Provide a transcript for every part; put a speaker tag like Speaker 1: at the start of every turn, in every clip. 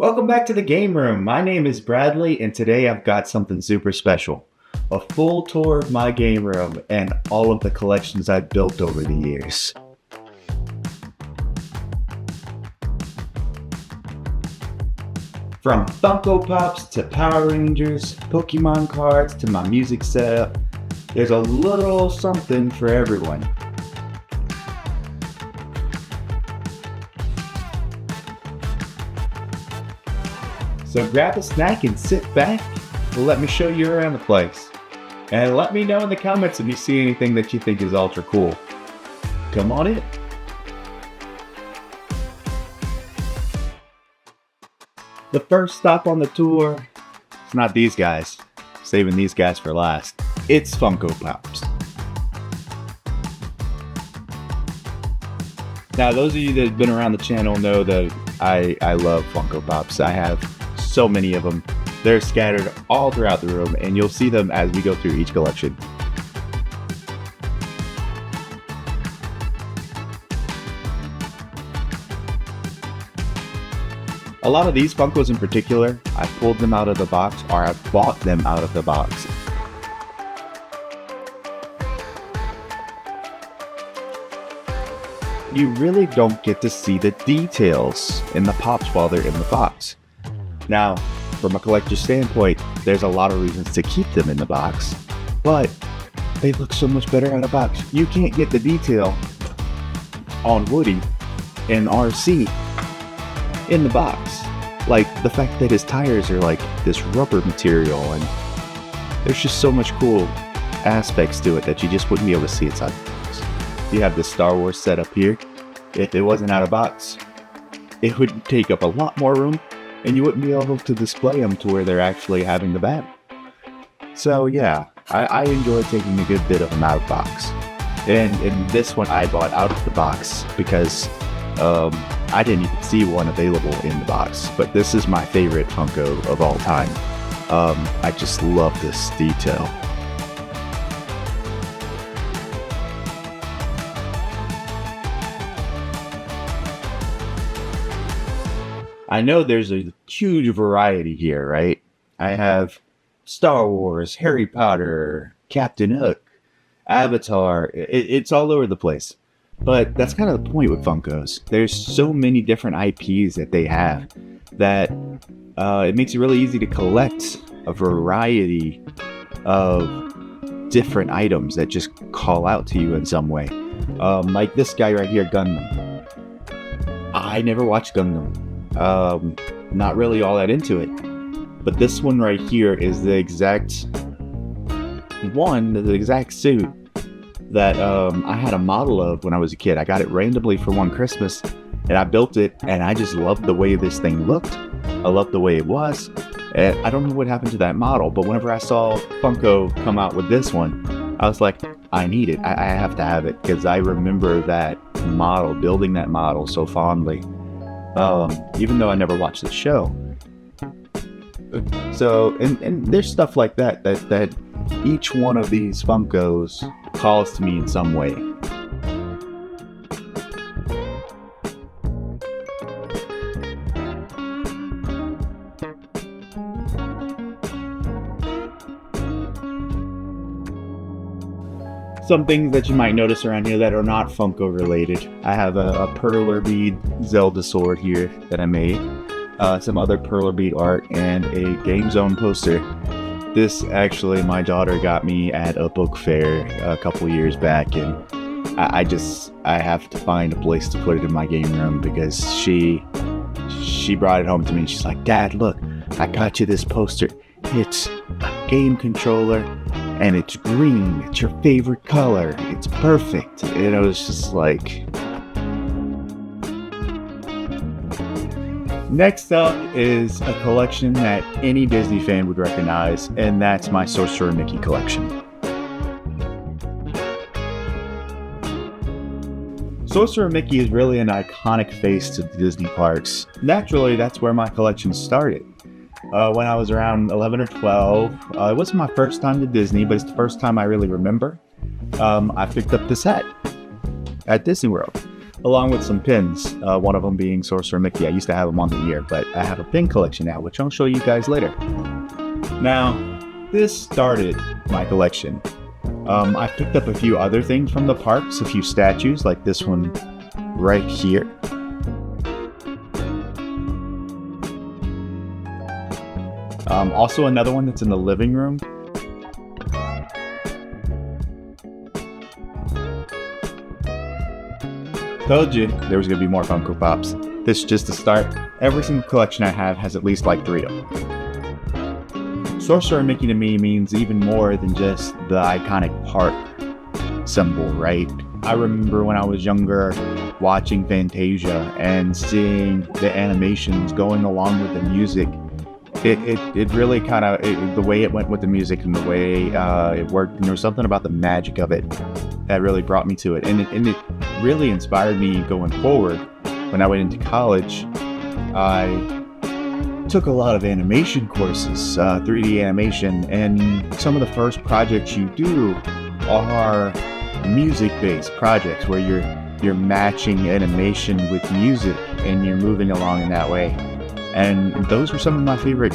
Speaker 1: Welcome back to the game room. My name is Bradley, and today I've got something super special. A full tour of my game room and all of the collections I've built over the years. From Funko Pops to Power Rangers, Pokemon cards to my music setup, there's a little something for everyone. So grab a snack and sit back and let me show you around the place. And let me know in the comments if you see anything that you think is ultra cool. Come on in. The first stop on the tour, it's not these guys. Saving these guys for last. It's Funko Pops. Now those of you that have been around the channel know that I love Funko Pops. I have so many of them. They're scattered all throughout the room, and you'll see them as we go through each collection. A lot of these Funkos in particular, I pulled them out of the box, or I bought them out of the box. You really don't get to see the details in the Pops while they're in the box. Now, from a collector's standpoint, there's a lot of reasons to keep them in the box, but they look so much better out of the box. You can't get the detail on Woody and RC in the box. Like the fact that his tires are like this rubber material, and there's just so much cool aspects to it that you just wouldn't be able to see inside the box. You have the Star Wars setup here. If it wasn't out of box, it would take up a lot more room, and you wouldn't be able to display them to where they're actually having the battle. So yeah, I enjoy taking a good bit of them out of box. And in this one I bought out of the box because I didn't even see one available in the box. But this is my favorite Funko of all time. I just love this detail. I know there's a huge variety here, right? I have Star Wars, Harry Potter, Captain Hook, Avatar. It's all over the place. But that's kind of the point with Funkos. There's so many different IPs that they have that it makes it really easy to collect a variety of different items that just call out to you in some way. Like this guy right here, Gundam. I never watched Gundam. Not really all that into it, but this one right here is the exact suit that I had a model of when I was a kid. I got it randomly for one Christmas, and I built it, and I just loved the way this thing looked. I loved the way it was, and I don't know what happened to that model, but whenever I saw Funko come out with this one, I was like, I need it. I have to have it, because I remember that model, building that model so fondly. Even though I never watched the show. So, and there's stuff like that each one of these Funkos calls to me in some way. Some things that you might notice around here that are not Funko related. I have a Perler Bead Zelda sword here that I made, some other Perler Bead art, and a Game Zone poster. This actually my daughter got me at a book fair a couple years back, and I have to find a place to put it in my game room because she brought it home to me and she's like, Dad, look, I got you this poster. It's a game controller and it's green. It's your favorite color. It's perfect. And it was just like... Next up is a collection that any Disney fan would recognize, and that's my Sorcerer Mickey collection. Sorcerer Mickey is really an iconic face to the Disney parks. Naturally, that's where my collection started. When I was around 11 or 12, it wasn't my first time to Disney, but it's the first time I really remember. I picked up this hat at Disney World. along with some pins, one of them being Sorcerer Mickey. I used to have them on the ear, but I have a pin collection now, which I'll show you guys later. Now, this started my collection. I picked up a few other things from the parks, a few statues, like this one right here. Also another one that's in the living room. Told you there was going to be more Funko Pops. This is just the start. Every single collection I have has at least like 3 of them. Sorcerer Mickey to me means even more than just the iconic park symbol, right? I remember when I was younger watching Fantasia and seeing the animations going along with the music. It really kind of, the way it went with the music and the way it worked, and there was something about the magic of it that really brought me to it. And it really inspired me going forward. When I went into college, I took a lot of animation courses, 3D animation, and some of the first projects you do are music-based projects where you're matching animation with music and you're moving along in that way. And those were some of my favorite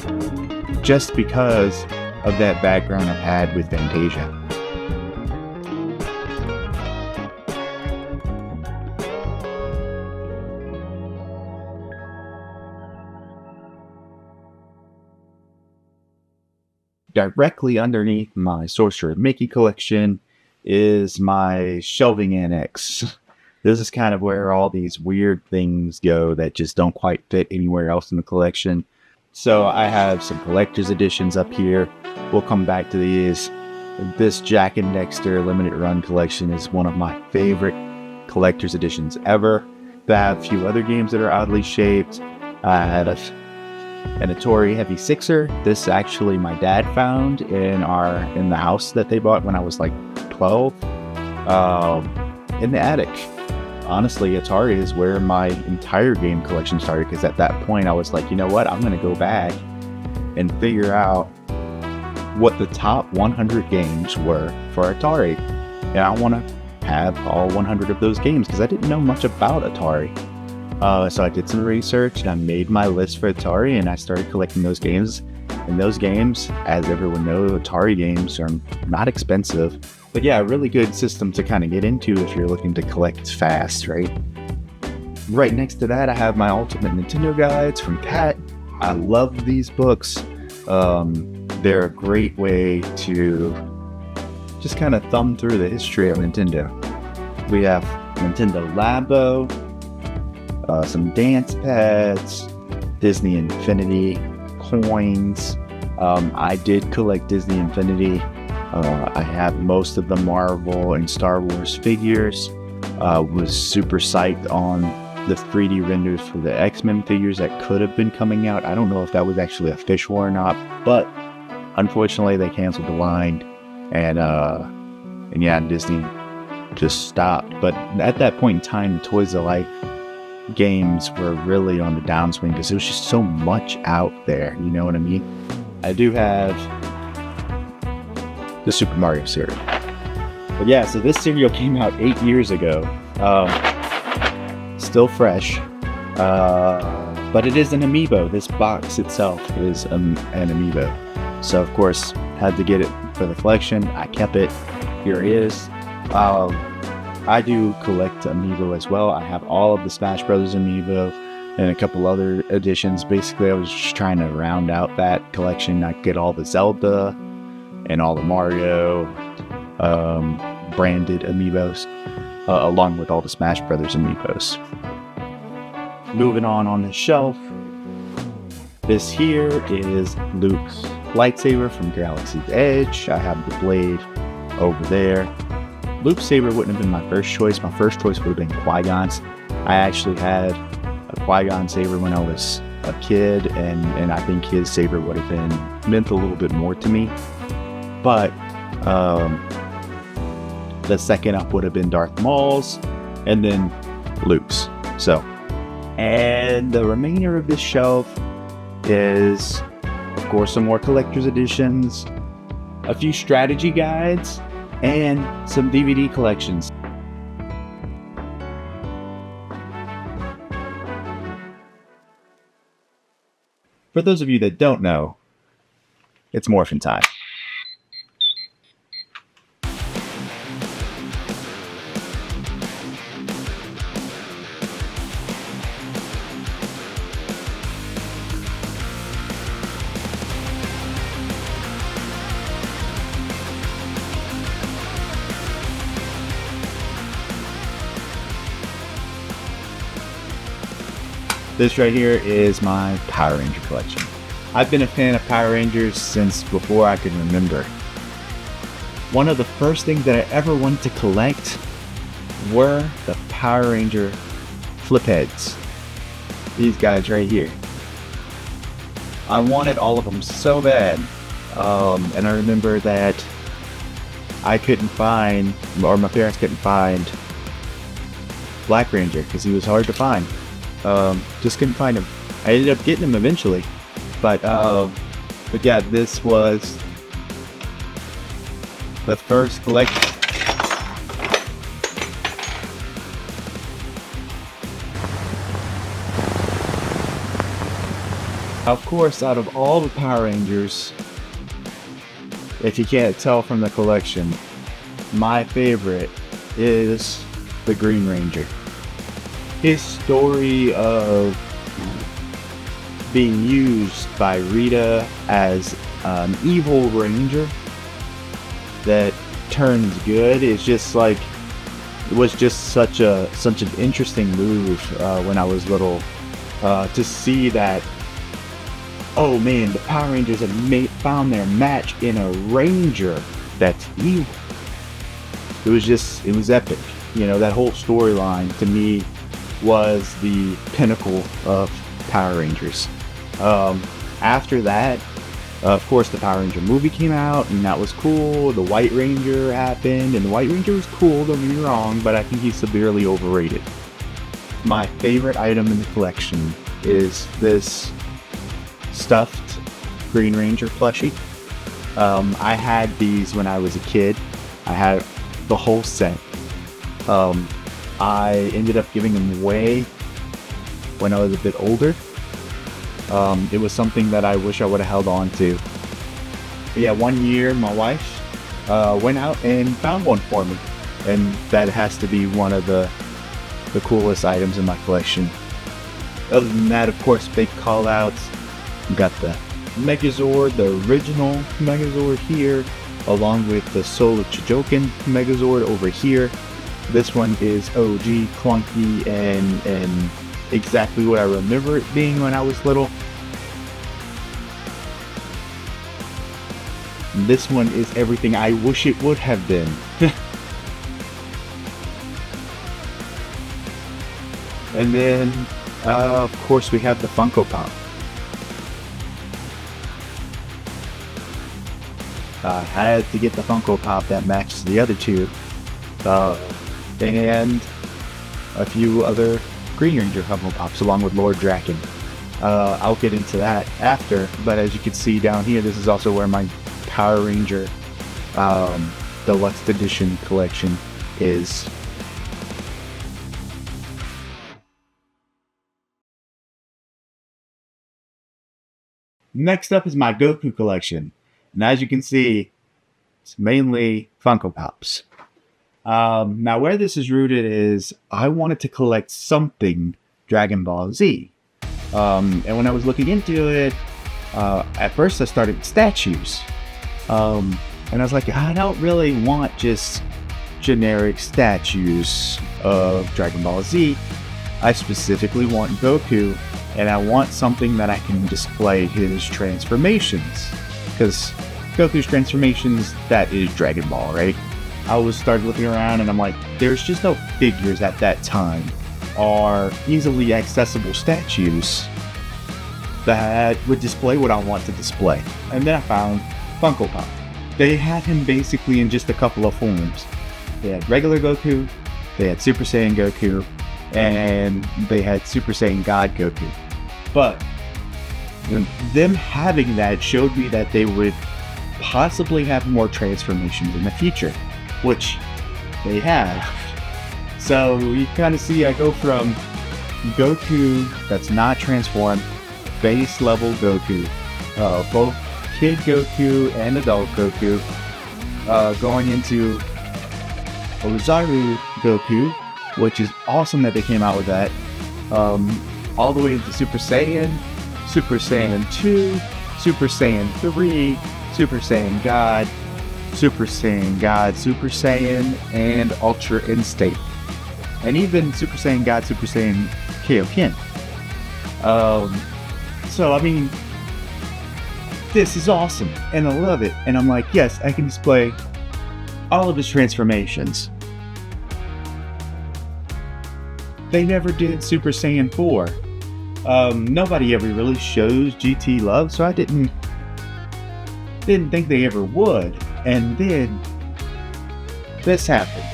Speaker 1: just because of that background I've had with Fantasia. Directly underneath my Sorcerer Mickey collection is my shelving annex. This is kind of where all these weird things go that just don't quite fit anywhere else in the collection. So I have some collector's editions up here. We'll come back to these. This Jack and Dexter limited run collection is one of my favorite collector's editions ever. I have a few other games that are oddly shaped. I had an Atari Heavy Sixer. This actually my dad found in the house that they bought when I was like 12, in the attic. Honestly, Atari is where my entire game collection started, because at that point I was like, you know what, I'm going to go back and figure out what the top 100 games were for Atari. And I want to have all 100 of those games because I didn't know much about Atari. So I did some research and I made my list for Atari and I started collecting those games. And those games, as everyone knows, Atari games are not expensive. But yeah, a really good system to kind of get into if you're looking to collect fast, right? Right next to that, I have my Ultimate Nintendo Guides from Cat. I love these books. They're a great way to just kind of thumb through the history of Nintendo. We have Nintendo Labo, some dance pads, Disney Infinity, coins. I did collect Disney Infinity. I have most of the Marvel and Star Wars figures. Was super psyched on the 3D renders for the X-Men figures that could have been coming out. I don't know if that was actually official or not, but unfortunately they canceled the line, and yeah, Disney just stopped. But at that point in time, the Toys to Life games were really on the downswing because there was just so much out there, you know what I mean? I do have the Super Mario cereal. But yeah, so this cereal came out 8 years ago. Still fresh. But it is an amiibo. This box itself is an amiibo. So of course, had to get it for the collection. I kept it. Here it is. I do collect amiibo as well. I have all of the Smash Brothers amiibo and a couple other editions. Basically, I was just trying to round out that collection. I get all the Zelda and all the Mario branded amiibos, along with all the Smash Brothers amiibos. Moving on the shelf, this here is Luke's lightsaber from Galaxy's Edge. I have the blade over there. Luke's saber wouldn't have been my first choice. My first choice would have been Qui-Gon's. I actually had a Qui-Gon saber when I was a kid, and I think his saber would have meant a little bit more to me. But the second up would have been Darth Maul's, and then Luke's. So, and the remainder of this shelf is, of course, some more collector's editions, a few strategy guides, and some DVD collections. for those of you that don't know, it's morphin' time. This right here is my Power Ranger collection. I've been a fan of Power Rangers since before I can remember. One of the first things that I ever wanted to collect were the Power Ranger flip heads. These guys right here. I wanted all of them so bad. And I remember that I couldn't find, or my parents couldn't find, Black Ranger because he was hard to find. Just couldn't find him. I ended up getting him eventually, but yeah, this was the first collection. Of course, out of all the Power Rangers, if you can't tell from the collection, my favorite is the Green Ranger. His story of being used by Rita as an evil ranger that turns good is just like, it was just such an interesting move when I was little, to see that, oh man, the Power Rangers have found their match in a ranger that's evil. It was epic. You know, that whole storyline to me was the pinnacle of Power Rangers. After that, of course, the Power Ranger movie came out, and that was cool. The White Ranger happened, and the White Ranger was cool, don't get me wrong, but I think he's severely overrated. My favorite item in the collection is this stuffed Green Ranger plushie. I had these when I was a kid. I had the whole set. I ended up giving them away when I was a bit older. It was something that I wish I would have held on to. But yeah, one year my wife went out and found one for me, and that has to be one of the coolest items in my collection. Other than that, of course, big call outs. We got the Megazord, the original Megazord here, along with the Soul of Chijoken Megazord over here. This one is OG, clunky, and exactly what I remember it being when I was little. And this one is everything I wish it would have been. And then, of course, we have the Funko Pop. I had to get the Funko Pop that matches the other two. And a few other Green Ranger Funko Pops along with Lord Draken. I'll get into that after, but as you can see down here, this is also where my Power Ranger Deluxe Edition collection is. Next up is my Goku collection, and as you can see, it's mainly Funko Pops. Now, where this is rooted is I wanted to collect something Dragon Ball Z. And when I was looking into it, at first I started with statues. And I was like, I don't really want just generic statues of Dragon Ball Z. I specifically want Goku, and I want something that I can display his transformations. Because Goku's transformations, that is Dragon Ball, right? I started looking around and I'm like, there's just no figures at that time or easily accessible statues that would display what I want to display. And then I found Funko Pop. They had him basically in just a couple of forms. They had regular Goku, they had Super Saiyan Goku, and they had Super Saiyan God Goku. But them having that showed me that they would possibly have more transformations in the future, which they have. So you kind of see I go from Goku that's not transformed base level Goku, both Kid Goku and Adult Goku, going into Ozaru Goku, which is awesome that they came out with that, all the way into Super Saiyan, Super Saiyan 2, Super Saiyan 3, Super Saiyan God, Super Saiyan God, Super Saiyan, and Ultra Instinct. And even Super Saiyan God, Super Saiyan Kaioken. So, I mean, this is awesome, and I love it. And I'm like, yes, I can display all of his transformations. They never did Super Saiyan 4. Nobody ever really shows GT love, so I didn't think they ever would. And then this happened.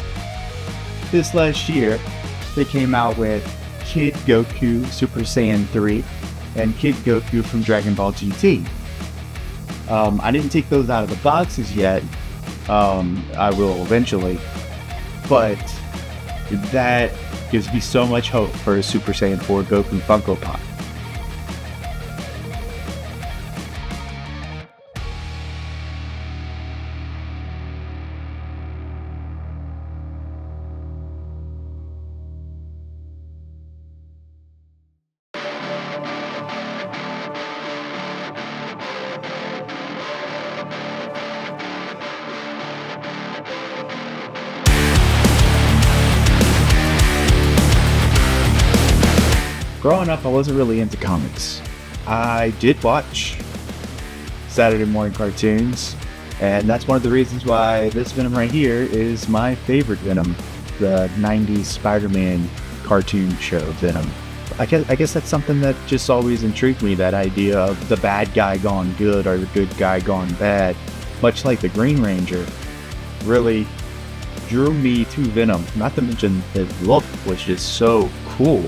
Speaker 1: This last year, they came out with Kid Goku Super Saiyan 3 and Kid Goku from Dragon Ball GT. I didn't take those out of the boxes yet. I will eventually. But that gives me so much hope for a Super Saiyan 4 Goku Funko Pop. Growing up, I wasn't really into comics. I did watch Saturday morning cartoons, and that's one of the reasons why this Venom right here is my favorite Venom, the 90s Spider-Man cartoon show Venom. I guess that's something that just always intrigued me, that idea of the bad guy gone good or the good guy gone bad, much like the Green Ranger, really drew me to Venom, not to mention his look, which is so cool.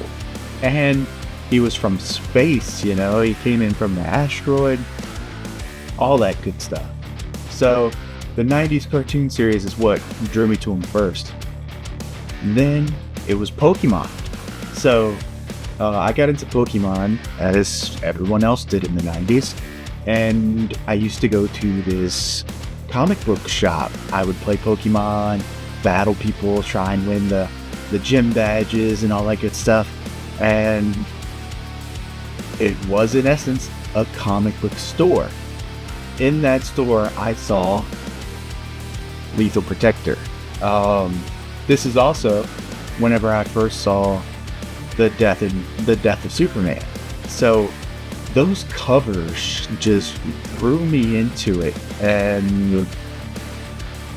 Speaker 1: And he was from space, you know, he came in from the asteroid, all that good stuff. So the 90s cartoon series is what drew me to him first. And then it was Pokemon. So I got into Pokemon as everyone else did in the 90s. And I used to go to this comic book shop. I would play Pokemon, battle people, try and win the gym badges and all that good stuff. And it was, in essence, a comic book store. In that store, I saw Lethal Protector. This is also whenever I first saw the death of Superman. So those covers just threw me into it, and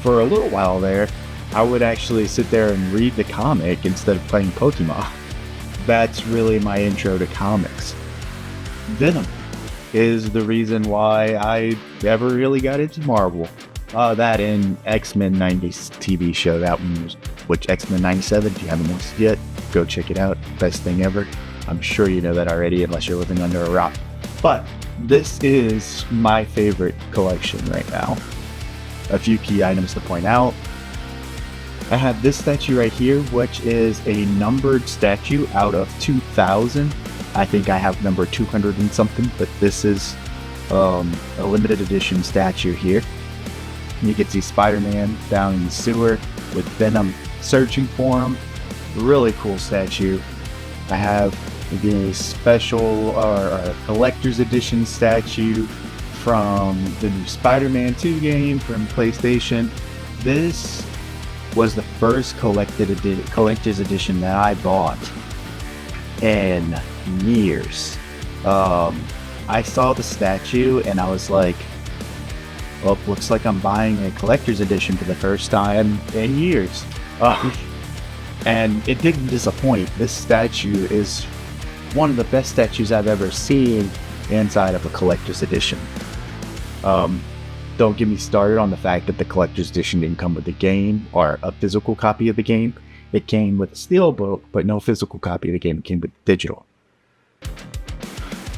Speaker 1: for a little while there, I would actually sit there and read the comic instead of playing Pokemon. That's really my intro to comics. Venom is the reason why I ever really got into Marvel. That and X-Men 90s TV show, that one was, which X-Men 97, if you haven't watched it yet, go check it out. Best thing ever. I'm sure you know that already unless you're living under a rock. But this is my favorite collection right now. A few key items to point out. I have this statue right here, which is a numbered statue out of 2000. I think I have number 200 and something, but this is a limited edition statue here. You can see Spider-Man down in the sewer with Venom searching for him. Really cool statue. I have the special or collector's edition statue from the new Spider-Man 2 game from PlayStation. This was the first collector's edition that I bought in years. I saw the statue and I was like, well, looks like I'm buying a collector's edition for the first time in years. And it didn't disappoint. This statue is one of the best statues I've ever seen inside of a collector's edition. Don't get me started on the fact that the collector's edition didn't come with the game or a physical copy of the game. It came with a steelbook, but no physical copy of the game. It came with digital.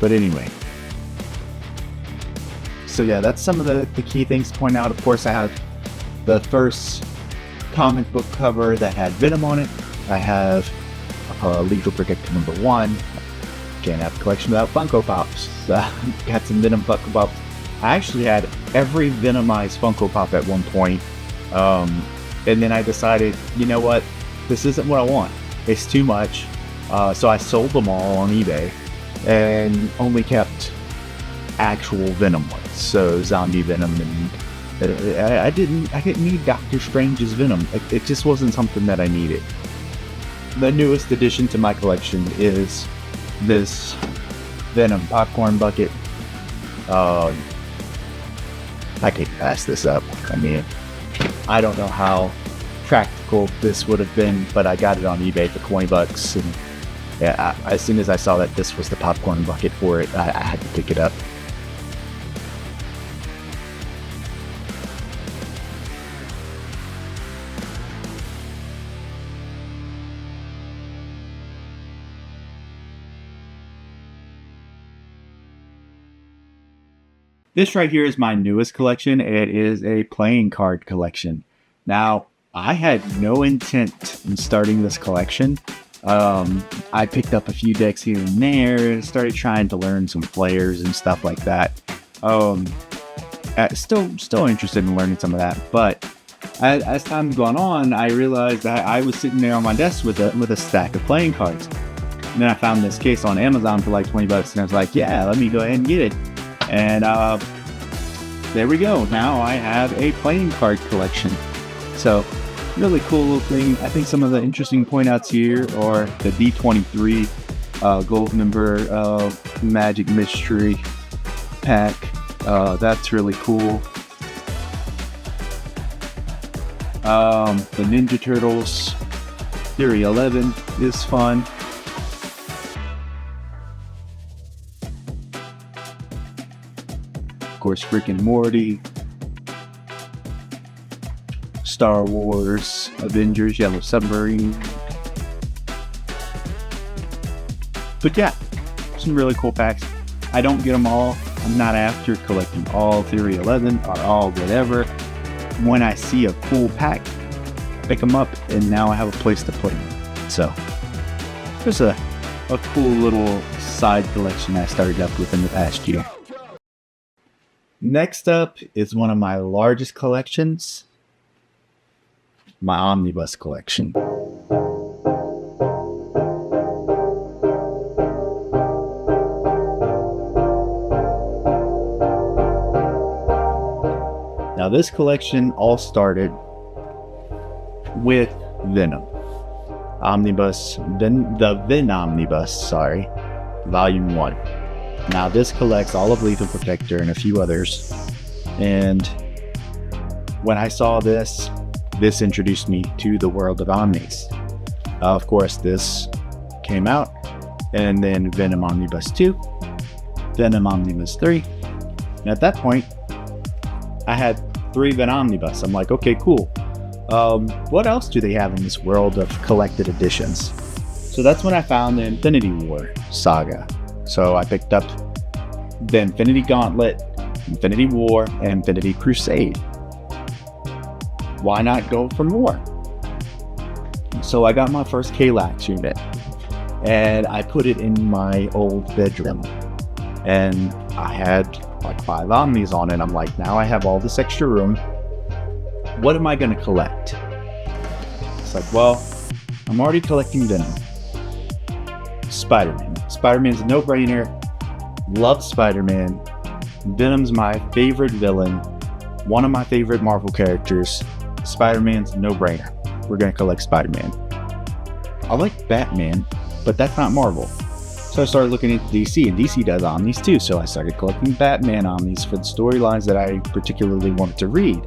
Speaker 1: But anyway. So yeah, that's some of the key things to point out. Of course, I have the first comic book cover that had Venom on it. I have Lethal Protector #1. Can't have a collection without Funko Pops. Got some Venom Funko Pops. I actually had every Venomized Funko Pop at one point. And then I decided, you know what? This isn't what I want. It's too much. So I sold them all on eBay and only kept actual Venom ones. So Zombie Venom, and I didn't need Doctor Strange's Venom. It just wasn't something that I needed. The newest addition to my collection is this Venom popcorn bucket. I could pass this up. I mean, I don't know how practical this would have been, but I got it on eBay for $20, and yeah, as soon as I saw that this was the popcorn bucket for it, I had to pick it up. This right here is my newest collection. It is a playing card collection. Now, I had no intent in starting this collection. I picked up a few decks here and there, started trying to learn some players and stuff like that. Still interested in learning some of that, but as time's gone on, I realized that I was sitting there on my desk with a stack of playing cards. And then I found this case on Amazon for like $20, and I was like, yeah, let me go ahead and get it. And there we go. Now I have a playing card collection. So, really cool little thing. I think some of the interesting point outs here are the D23 gold member Magic Mystery pack. That's really cool. The Ninja Turtles Theory 11 is fun. Of course, Rick and Morty, Star Wars, Avengers, Yellow Submarine. But yeah, some really cool packs. I don't get them all. I'm not after collecting all Theory 11 or all whatever. When I see a cool pack, pick them up, and now I have a place to put them. So, there's a cool little side collection I started up with in the past year. Next up is one of my largest collections, my Omnibus collection. Now this collection all started with Venom. Omnibus, the Venomnibus, Volume 1. Now this collects all of Lethal Protector and a few others. And when I saw this introduced me to the world of Omnis. Of course, this came out, and then Venom Omnibus 2, Venom Omnibus 3. And at that point, I had 3 Venom Omnibus. I'm like, okay, cool. What else do they have in this world of collected editions? So that's when I found the Infinity War saga. So I picked up the Infinity Gauntlet, Infinity War, and Infinity Crusade. Why not go for more? So I got my first Kalax unit, and I put it in my old bedroom. And I had like 5 Omnis on it. I'm like, now I have all this extra room. What am I going to collect? It's like, well, I'm already collecting Venom. Spider-Man. Spider-Man's a no-brainer. Love Spider-Man. Venom's my favorite villain. One of my favorite Marvel characters. Spider-Man's a no-brainer. We're going to collect Spider-Man. I like Batman, but that's not Marvel. So I started looking at DC, and DC does Omnis too. So I started collecting Batman Omnis for the storylines that I particularly wanted to read.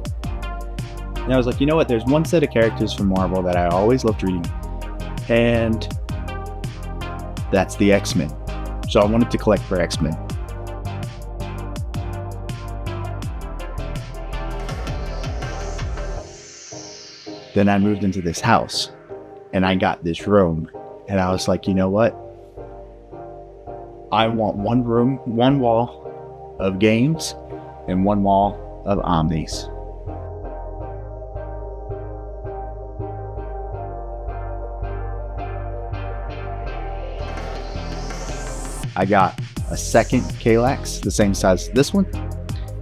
Speaker 1: And I was like, you know what? There's one set of characters from Marvel that I always loved reading. And that's the X-Men. So I wanted to collect for X-Men. Then I moved into this house, and I got this room, and I was like, you know what? I want one room, one wall of games, and one wall of Omnis. I got a second Kallax, the same size as this one,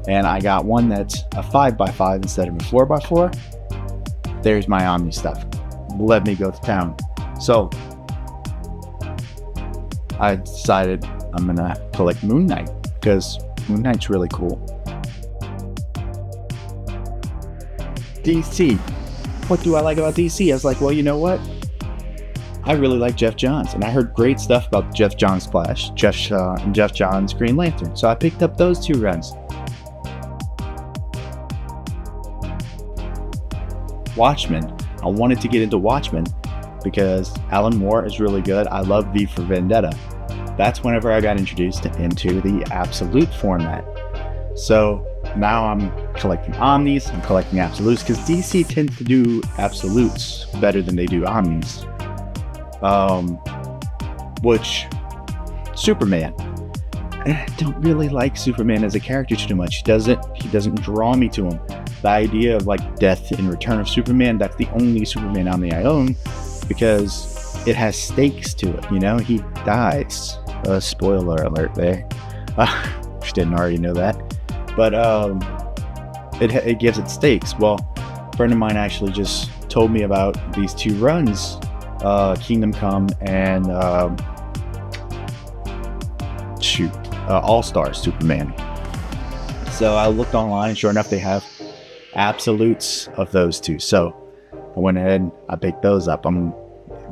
Speaker 1: and I got one that's a 5x5 instead of a 4x4. There's my Omni stuff. Let me go to town. So I decided I'm gonna collect Moon Knight because Moon Knight's really cool. DC. What do I like about DC? I was like, well, you know what? I really like Jeff Johns, and I heard great stuff about Jeff Johns Flash, Jeff Johns Green Lantern. So I picked up those 2 runs. Watchmen. I wanted to get into Watchmen because Alan Moore is really good. I love V for Vendetta. That's whenever I got introduced into the Absolute format. So now I'm collecting Omnis, I'm collecting Absolutes, because DC tends to do Absolutes better than they do Omnis. Which, Superman. I don't really like Superman as a character too much. He doesn't draw me to him. The idea of like Death in Return of Superman, that's the only Superman Omni I own, because it has stakes to it, you know? He dies. Spoiler alert there. If you didn't already know that. But it gives it stakes. Well, a friend of mine actually just told me about these 2 runs, Kingdom Come and All-Star Superman. So I looked online, and sure enough, they have Absolutes of those 2. So I went ahead and I picked those up. I'm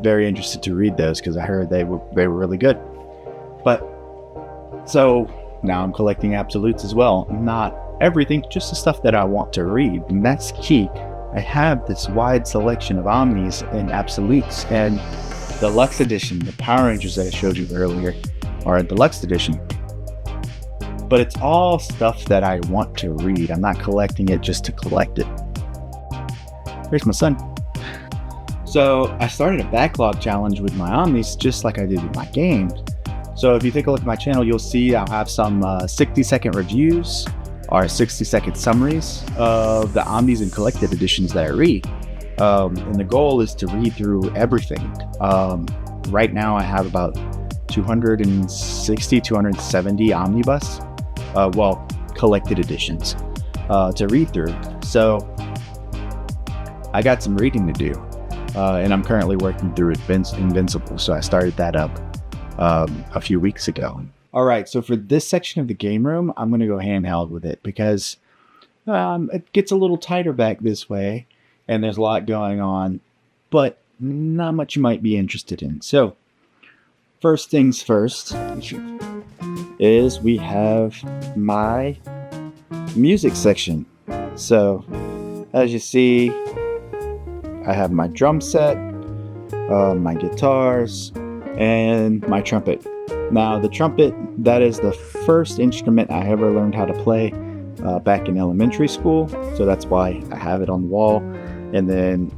Speaker 1: very interested to read those because I heard they were really good. But so now I'm collecting Absolutes as well. Not everything, just the stuff that I want to read, and that's key. I have this wide selection of Omnis and Absolutes, and Deluxe Edition, the Power Rangers that I showed you earlier, are a Deluxe Edition. But it's all stuff that I want to read. I'm not collecting it just to collect it. Here's my son. So I started a backlog challenge with my Omnis just like I did with my games. So if you take a look at my channel, you'll see I'll have some 60-second reviews or 60-second summaries of the Omnis and collected editions that I read. And the goal is to read through everything. Right now I have about 260, 270 Omnibus, collected editions to read through. So I got some reading to do, and I'm currently working through Invincible, so I started that up a few weeks ago. All right, so for this section of the game room, I'm going to go handheld with it because it gets a little tighter back this way, and there's a lot going on, but not much you might be interested in. So first things first is we have my music section. So as you see, I have my drum set, my guitars, and my trumpet. Now the trumpet, that is the first instrument I ever learned how to play back in elementary school, so that's why I have it on the wall. And then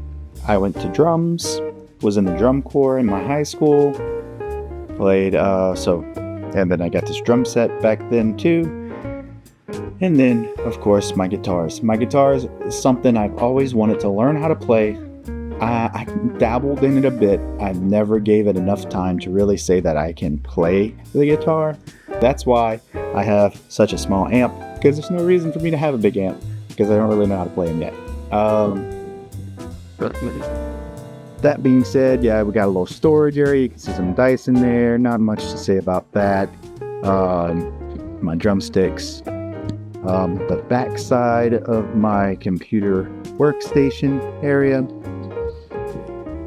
Speaker 1: I went to drums, was in the drum corps in my high school, played and then I got this drum set back then too. And then of course my guitars. My guitars is something I've always wanted to learn how to play. I dabbled in it a bit. I never gave it enough time to really say that I can play the guitar. That's why I have such a small amp, because there's no reason for me to have a big amp, because I don't really know how to play them yet. That being said, yeah, we got a little storage area. You can see some dice in there. Not much to say about that. My drumsticks. The back side of my computer workstation area.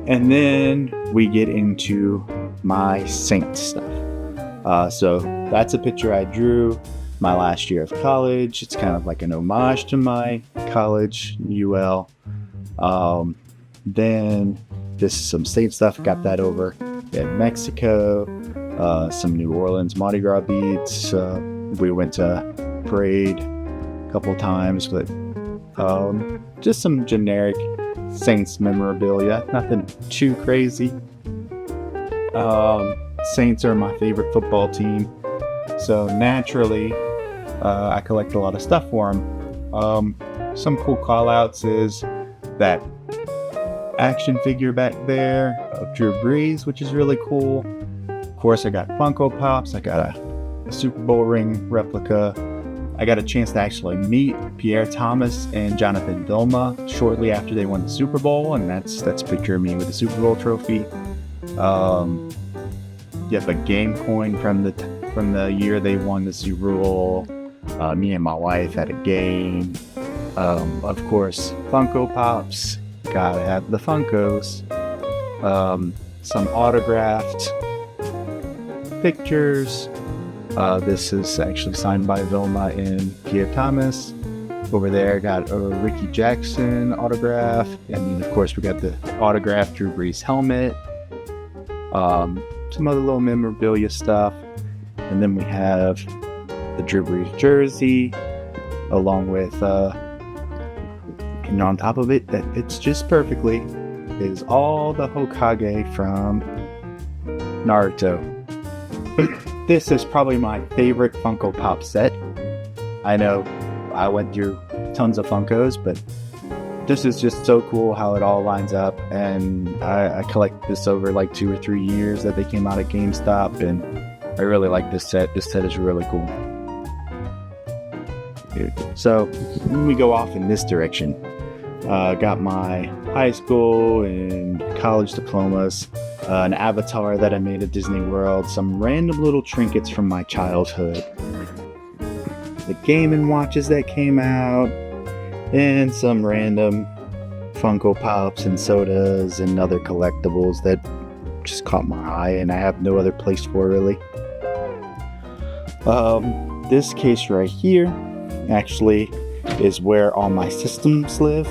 Speaker 1: And then we get into my Saint stuff. So that's a picture I drew my last year of college. It's kind of like an homage to my college UL. Then this is some Saint stuff. Got that over in Mexico. Some New Orleans Mardi Gras beads. We went to parade a couple times, but just some generic Saints memorabilia, nothing too crazy. Saints are my favorite football team, so naturally I collect a lot of stuff for them. Some cool call outs is that action figure back there of Drew Brees, which is really cool. course, I got Funko Pops. I got a Super Bowl ring replica. I got a chance to actually meet Pierre Thomas and Jonathan Vilma shortly after they won the Super Bowl, and that's a picture of me with the Super Bowl trophy. You have a game coin from the year they won the Super Bowl. Me and my wife had a game. Of course, Funko Pops. Gotta have the Funkos. Some autographed pictures. This is actually signed by Vilma and Pierre Thomas. Over there, got a Ricky Jackson autograph. And of course, we got the autographed Drew Brees helmet. Some other little memorabilia stuff. And then we have the Drew Brees jersey, along with, and on top of it, that fits just perfectly, is all the Hokage from Naruto. This is probably my favorite Funko Pop set. I know I went through tons of Funkos, but this is just so cool how it all lines up, and I collect this over like 2 or 3 years that they came out at GameStop, and I really like this set. This set is really cool. So let me go off in this direction. Got my high school and college diplomas, an avatar that I made at Disney World, some random little trinkets from my childhood, the Game & Watches that came out, and some random Funko Pops and sodas and other collectibles that just caught my eye and I have no other place for really. This case right here actually is where all my systems live.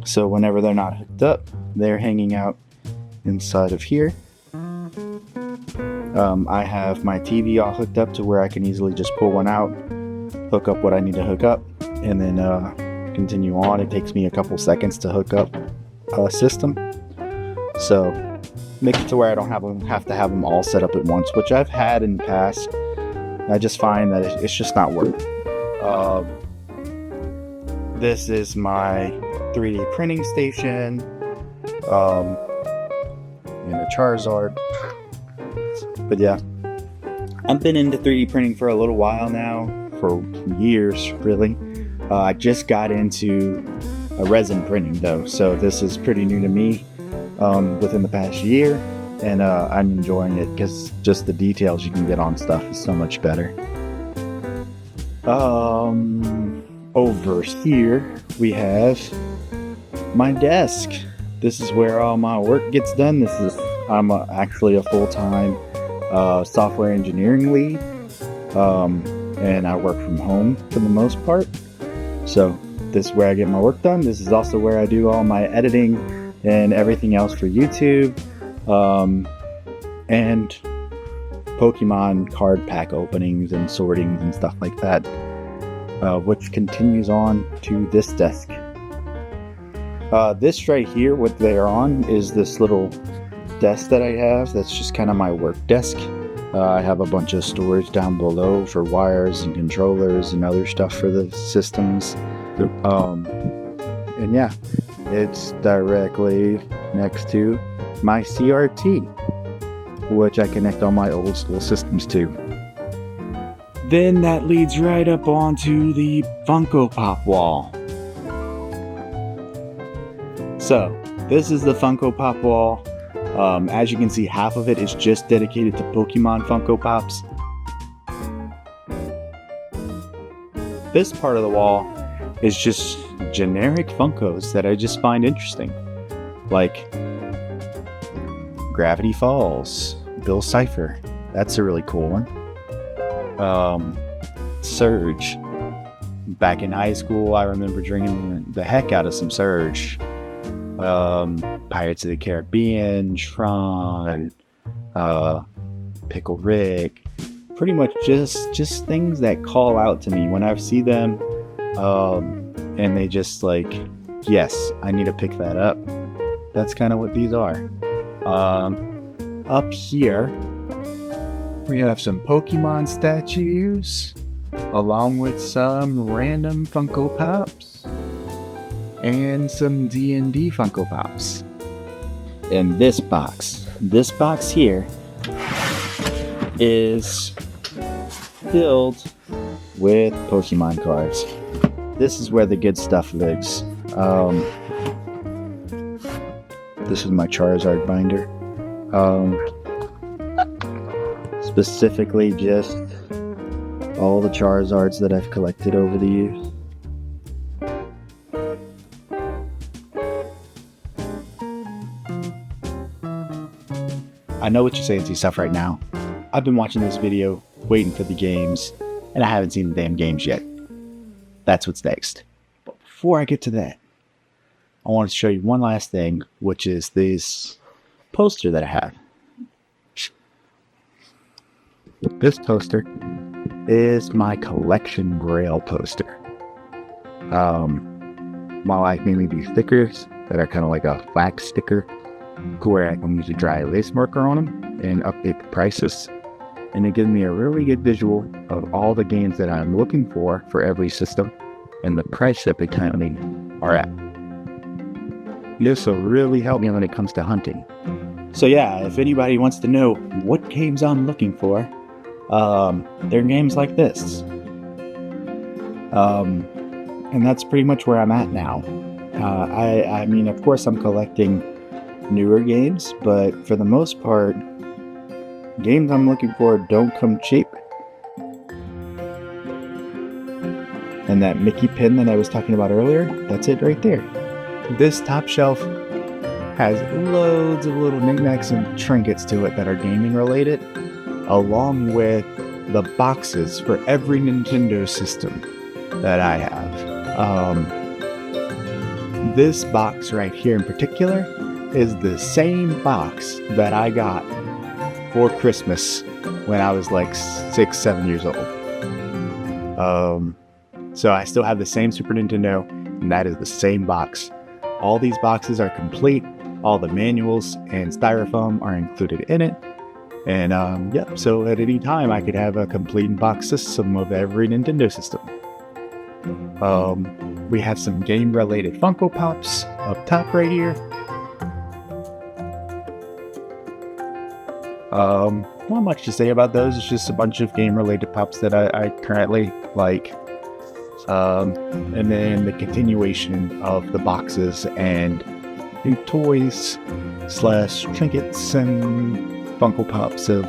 Speaker 1: So whenever they're not hooked up, they're hanging out inside of here. I have my TV all hooked up to where I can easily just pull one out, hook up what I need to hook up, and then continue on. It takes me a couple seconds to hook up a system. So make it to where I don't have to have them all set up at once, which I've had in the past. I just find that it's just not worth it. This is my 3D printing station, and a Charizard. But yeah, I've been into 3D printing for a little while now, for years really. I just got into resin printing though, so this is pretty new to me within the past year, and I'm enjoying it because just the details you can get on stuff is so much better. Over here we have my desk. This is where all my work gets done. I'm actually a full-time software engineering lead, and I work from home for the most part. So this is where I get my work done. This is also where I do all my editing and everything else for YouTube, and Pokemon card pack openings and sortings and stuff like that, which continues on to this desk. This right here, what they're on, is this little desk that I have. That's just kind of my work desk. I have a bunch of storage down below for wires and controllers and other stuff for the systems. And yeah, it's directly next to my CRT, which I connect all my old school systems to. Then that leads right up onto the Funko Pop wall. So, this is the Funko Pop wall. As you can see, half of it is just dedicated to Pokemon Funko Pops. This part of the wall is just generic Funkos that I just find interesting. Like Gravity Falls, Bill Cipher. That's a really cool one. Surge. Back in high school, I remember drinking the heck out of some Surge. Pirates of the Caribbean, Tron, Pickle Rick, pretty much just things that call out to me when I see them, and they just like, yes, I need to pick that up. That's kind of what these are. Up here, we have some Pokemon statues, along with some random Funko Pops, and some D&D Funko Pops. In this box,
Speaker 2: This box here is filled with Pokemon cards. This is where the good stuff lives. This is my Charizard binder. Specifically just all the Charizards that I've collected over the years. I know what you're saying to yourself right now. I've been watching this video, waiting for the games, and I haven't seen the damn games yet. That's what's next. But before I get to that, I want to show you one last thing, which is this poster that I have. This poster is my collection Grail poster. My wife made me these stickers that are kind of like a wax sticker, where I can use a dry erase marker on them and update the prices. And it gives me a really good visual of all the games that I'm looking for every system and the price that they currently are at. This will really help me when it comes to hunting. So yeah, if anybody wants to know what games I'm looking for, they're games like this. And that's pretty much where I'm at now. I mean, of course I'm collecting newer games, but for the most part, games I'm looking for don't come cheap. And that Mickey pin that I was talking about earlier, that's it right there. This top shelf has loads of little knickknacks and trinkets to it that are gaming related, along with the boxes for every Nintendo system that I have. This box right here in particular is the same box that I got for Christmas when I was like 6-7 years old. So I still have the same Super Nintendo, and that is the same box. All these boxes are complete. All the manuals and styrofoam are included in it. And yep, so at any time I could have a complete box system of every Nintendo system. We have some game-related Funko Pops up top right here. Not much to say about those. It's just a bunch of game-related pops that I currently like. And then the continuation of the boxes and new toys / trinkets and Funko Pops of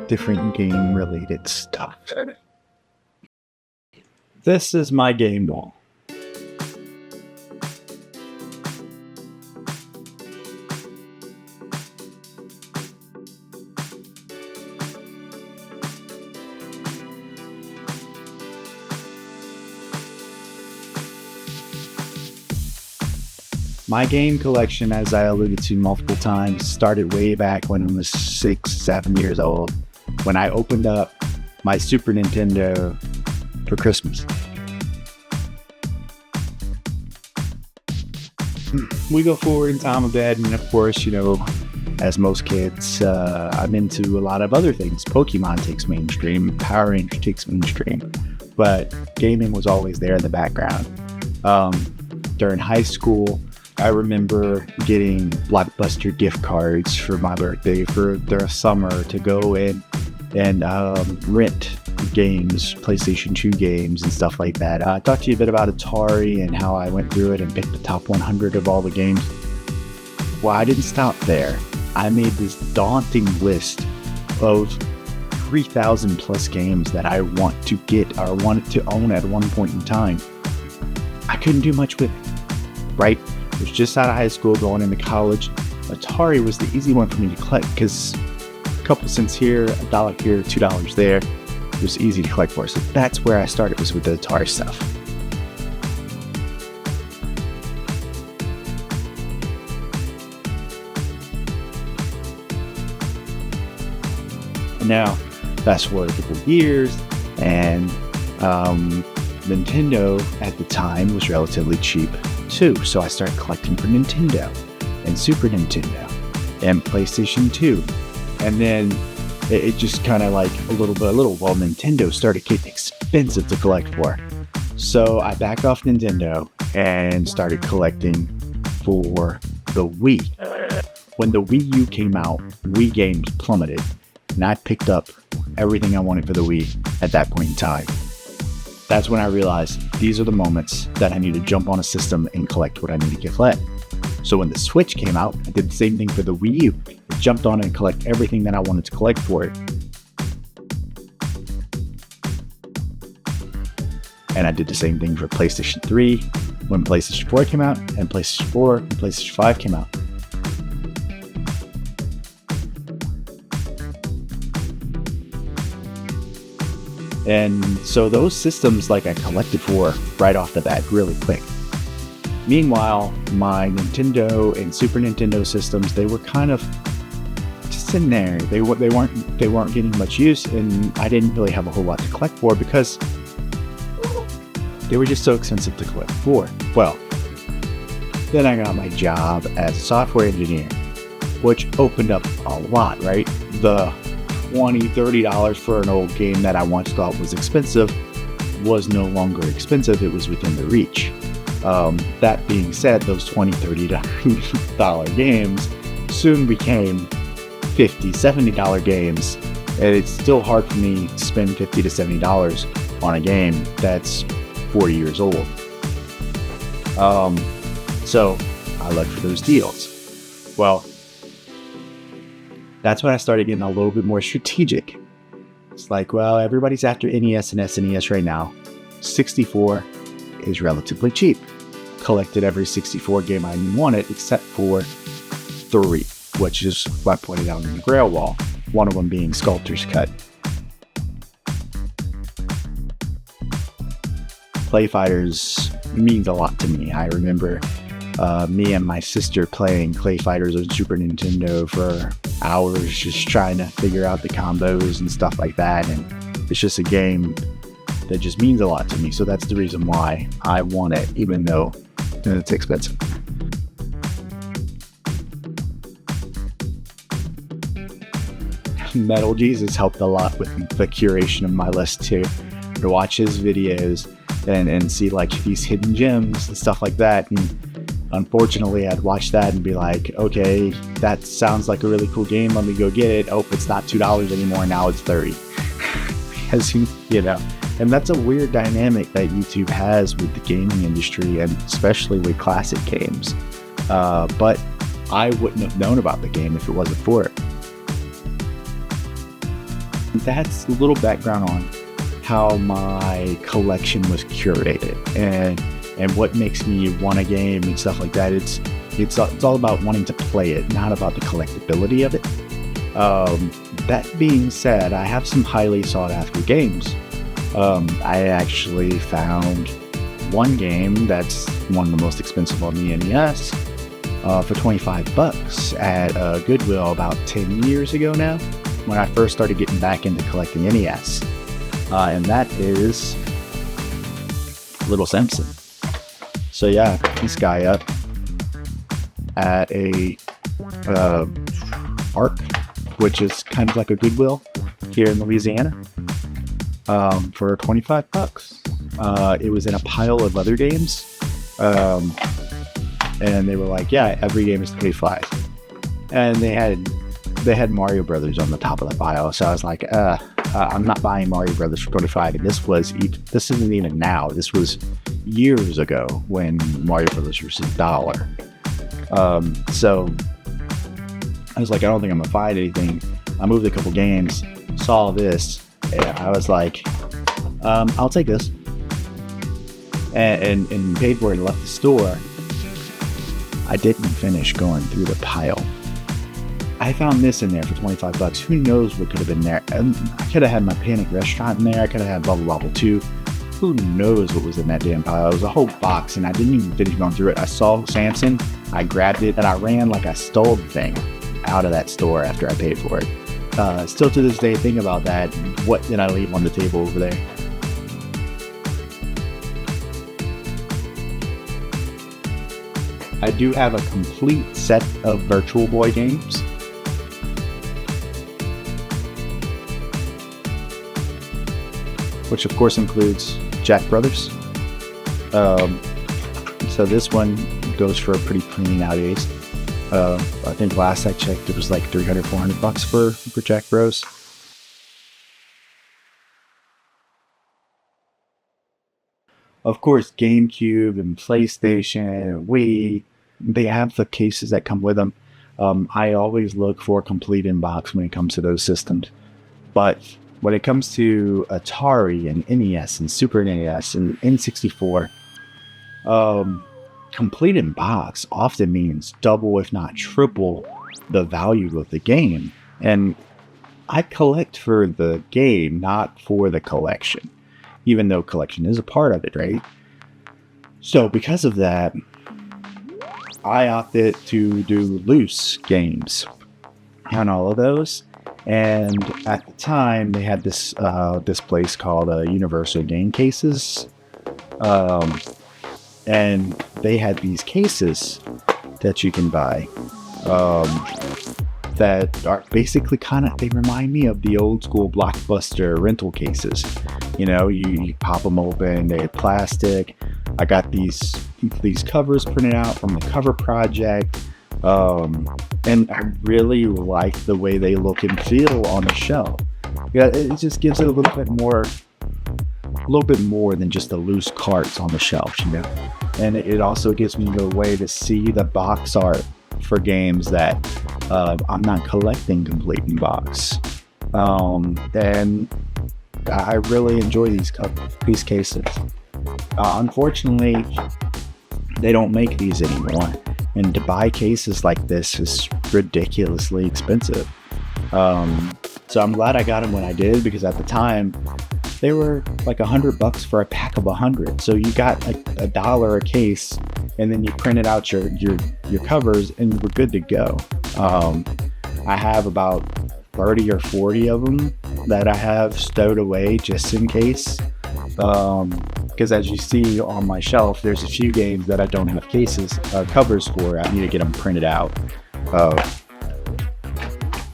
Speaker 2: different game-related stuff. This is my game wall. My game collection, as I alluded to multiple times, started way back when I was 6-7 years old, when I opened up my Super Nintendo for Christmas. We go forward in time a bit, and of course, you know, as most kids, I'm into a lot of other things. Pokemon takes mainstream, Power Rangers takes mainstream, but gaming was always there in the background. During high school, I remember getting Blockbuster gift cards for my birthday for the summer to go in and rent games, PlayStation 2 games and stuff like that. I talked to you a bit about Atari and how I went through it and picked the top 100 of all the games. Well, I didn't stop there. I made this daunting list of 3,000 plus games that I want to get or wanted to own at one point in time. I couldn't do much with it, right? I was just out of high school going into college. Atari was the easy one for me to collect because a couple cents here, $1 here, $2 there. It was easy to collect for. So that's where I started, was with the Atari stuff. Now, fast forward a couple of years, and Nintendo at the time was relatively cheap too, so I started collecting for Nintendo and Super Nintendo and PlayStation 2, and then it just kind of like well, Nintendo started getting expensive to collect for, so I backed off Nintendo and started collecting for the Wii. when the Wii U came out, Wii games plummeted, and I picked up everything I wanted for the Wii at that point in time. That's when I realized these are the moments that I need to jump on a system and collect what I need to collect. So when the Switch came out, I did the same thing for the Wii U. I jumped on it and collect everything that I wanted to collect for it. And I did the same thing for PlayStation 3 when PlayStation 4 came out, and PlayStation 4 and PlayStation 5 came out. And so those systems, like, I collected for right off the bat really quick. Meanwhile, my Nintendo and Super Nintendo systems, they were kind of just in there. They weren't getting much use, and I didn't really have a whole lot to collect for because they were just so expensive to collect for. Well, then I got my job as a software engineer, which opened up a lot, right? The $20, $30 for an old game that I once thought was expensive was no longer expensive. It was within the reach. That being said, those $20, $30 games soon became $50, $70 games, and it's still hard for me to spend $50 to $70 on a game that's 40 years old. So I looked for those deals. Well, that's when I started getting a little bit more strategic. It's like, well, everybody's after NES and SNES right now. 64 is relatively cheap. Collected every 64 game I wanted except for 3, which is what I pointed out on the Grail wall. One of them being Sculptor's Cut. Play Fighters means a lot to me. I remember me and my sister playing Clay Fighters on Super Nintendo for hours, just trying to figure out the combos and stuff like that. And it's just a game that just means a lot to me. So that's the reason why I want it, even though it's expensive. Metal Jesus helped a lot with the curation of my list too. To watch his videos and see like these hidden gems and stuff like that. And unfortunately, I'd watch that and be like, okay, that sounds like a really cool game. Let me go get it. Oh, it's not $2 anymore. Now it's $30. Because, you know, and that's a weird dynamic that YouTube has with the gaming industry, and especially with classic games. But I wouldn't have known about the game if it wasn't for it. That's a little background on how my collection was curated and what makes me want a game and stuff like that. It's all about wanting to play it, not about the collectability of it. That being said, I have some highly sought after games. I actually found one game that's one of the most expensive on the NES for $25 at Goodwill about 10 years ago now, when I first started getting back into collecting NES. And that is Little Simpson. So yeah, I picked this guy up at a park, which is kind of like a Goodwill here in Louisiana, for $25. It was in a pile of other games, and they were like, yeah, every game is $25. And they had Mario Brothers on the top of the pile, so I was like, I'm not buying Mario Brothers for $25. And this isn't even now. This was years ago when Mario Brothers was $1. So I was like, I don't think I'm gonna find anything. I moved a couple games, saw this, and I was like, I'll take this, and paid for it and left the store. I didn't finish going through the pile. I found this in there for $25. Who knows what could have been there? And I could have had my Panic Restaurant in there. I could have had Bubble Bobble 2. Who knows what was in that damn pile? It was a whole box, and I didn't even finish going through it. I saw Samson, I grabbed it, and I ran like I stole the thing out of that store after I paid for it. Still to this day, think about that. What did I leave on the table over there? I do have a complete set of Virtual Boy games. Which of course includes Jack Brothers. So this one goes for a pretty penny nowadays. I think last I checked, it was like $300-400 for Jack Bros. Of course, GameCube and PlayStation and Wii, they have the cases that come with them. I always look for a complete in-box when it comes to those systems. But when it comes to Atari and NES and Super NES and N64, complete in box often means double, if not triple, the value of the game. And I collect for the game, not for the collection, even though collection is a part of it, right? So because of that, I opted to do loose games on all of those. And at the time, they had this place called Universal Game Cases. And they had these cases that you can buy that are basically they remind me of the old school Blockbuster rental cases. You know, you pop them open, they're plastic. I got these covers printed out from the cover project. And I really like the way they look and feel on the shelf. Yeah, it just gives it a little bit more than just the loose carts on the shelf, you know. And it also gives me a way to see the box art for games that I'm not collecting complete in box. And I really enjoy these cases. Unfortunately, they don't make these anymore. And to buy cases like this is ridiculously expensive. So I'm glad I got them when I did, because at the time they were like $100 for a pack of 100. So you got $1 a case, and then you printed out your covers, and we're good to go. I have about 30 or 40 of them that I have stowed away just in case. Because as you see on my shelf, there's a few games that I don't have covers for. I need to get them printed out.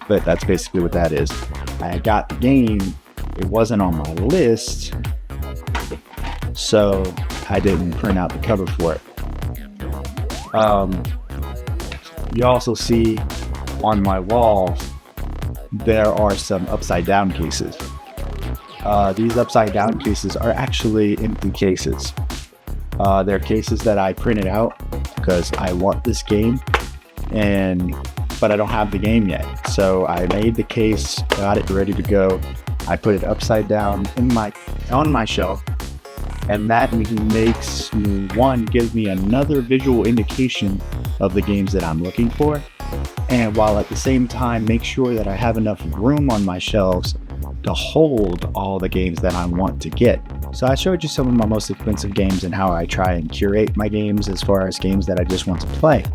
Speaker 2: But that's basically what that is. I got the game. It wasn't on my list, so I didn't print out the cover for it. You also see on my wall, there are some upside down cases. These upside down cases are actually empty cases. They're cases that I printed out because I want this game, but I don't have the game yet. So I made the case, got it ready to go. I put it upside down on my shelf, and that gives me another visual indication of the games that I'm looking for, and while at the same time make sure that I have enough room on my shelves to hold all the games that I want to get. So I showed you some of my most expensive games and how I try and curate my games as far as games that I just want to play.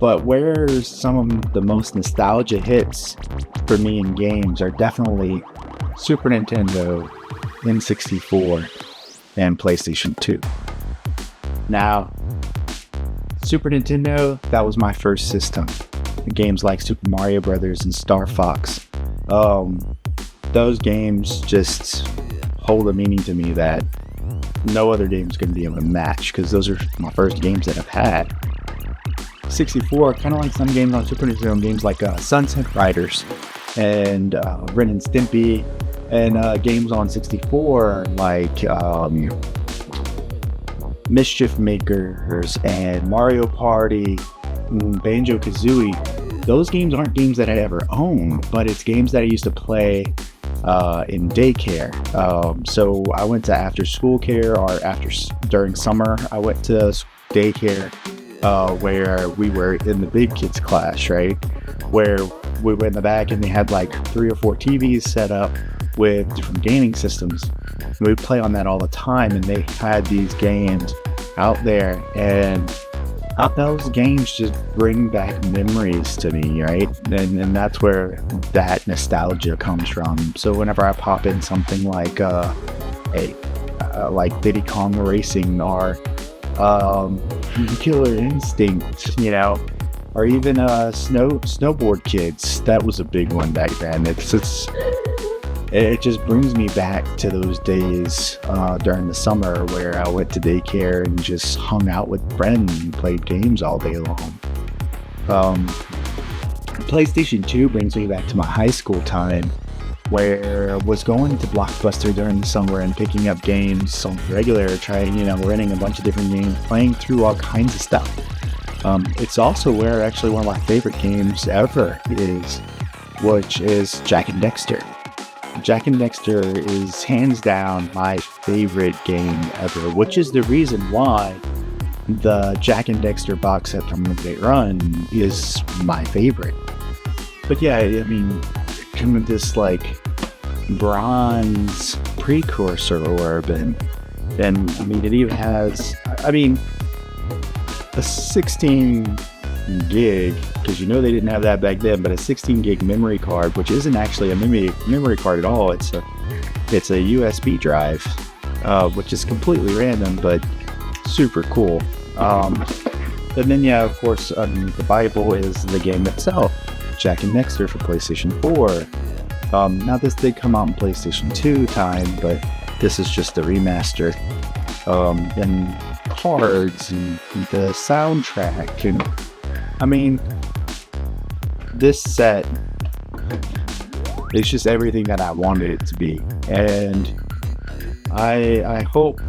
Speaker 2: But where some of the most nostalgia hits for me in games are definitely Super Nintendo, N64, and PlayStation 2. Now, Super Nintendo, that was my first system. Games like Super Mario Brothers and Star Fox. Those games just hold a meaning to me that no other game's going to be able to match, because those are my first games that I've had. 64, kind of like some games on Super Nintendo, games like Sunset Riders and Ren and Stimpy, and games on 64 like Mischief Makers and Mario Party, Banjo-Kazooie. Those games aren't games that I ever owned, but it's games that I used to play in daycare. So I went to after school care, or during summer I went to daycare where we were in the big kids class, right? Where we were in the back and they had like 3 or 4 TVs set up with different gaming systems. And we would play on that all the time, and they had these games out there, and those games just bring back memories to me, right? And that's where that nostalgia comes from. So whenever I pop in something like like Diddy Kong Racing, or Killer Instinct, you know, or even Snowboard Kids, that was a big one back then. It just brings me back to those days during the summer where I went to daycare and just hung out with friends and played games all day long. PlayStation 2 brings me back to my high school time, where I was going to Blockbuster during the summer and picking up games on the regular, trying, renting a bunch of different games, playing through all kinds of stuff. It's also where actually one of my favorite games ever is, which is Jak and Dexter. Jak and Dexter is hands down my favorite game ever, which is the reason why the Jak and Dexter box set from Limited Run is my favorite. But yeah, I mean, kind of this like bronze precursor orb, and I mean, it even has, a 16 gig, because they didn't have that back then, but a 16 gig memory card, which isn't actually a memory card at all. It's a USB drive, which is completely random, but super cool. And then, yeah, of course, the Bible is the game itself, Jak and Dexter for PlayStation 4. Now this did come out in PlayStation 2 time, but this is just a remaster. And cards and the soundtrack, and I mean, this set is just everything that I wanted it to be, and I hope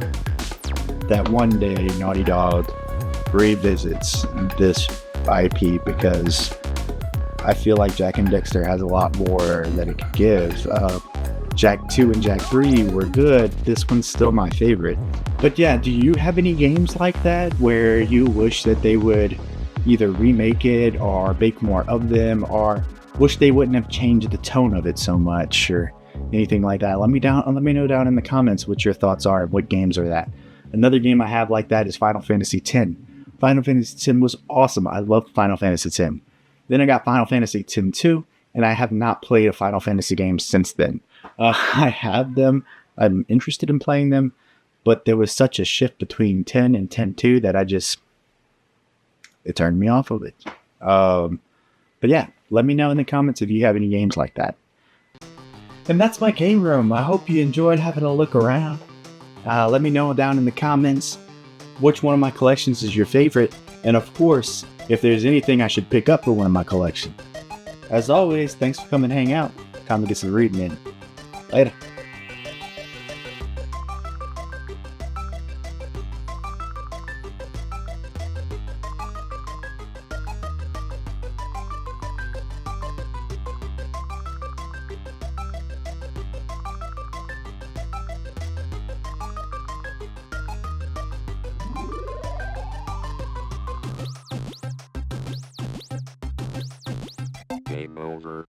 Speaker 2: that one day Naughty Dog revisits this IP, because I feel like Jak and Dexter has a lot more that it could give. Jak 2 and Jak 3 were good. This one's still my favorite. But yeah, do you have any games like that where you wish that they would either remake it or make more of them, or wish they wouldn't have changed the tone of it so much, or anything like that? Let me know down in the comments what your thoughts are and what games are that. Another game I have like that is Final Fantasy X. Final Fantasy X was awesome. I loved Final Fantasy X. Then I got Final Fantasy X-2, and I have not played a Final Fantasy game since then. I have them. I'm interested in playing them, but there was such a shift between 10 and 10-2 that it turned me off of it. But yeah, let me know in the comments if you have any games like that. And that's my game room. I hope you enjoyed having a look around. Let me know down in the comments which one of my collections is your favorite, and of course, if there's anything I should pick up for one of my collections. As always, thanks for coming to hang out. Time to get some reading in. Later.
Speaker 3: Game over.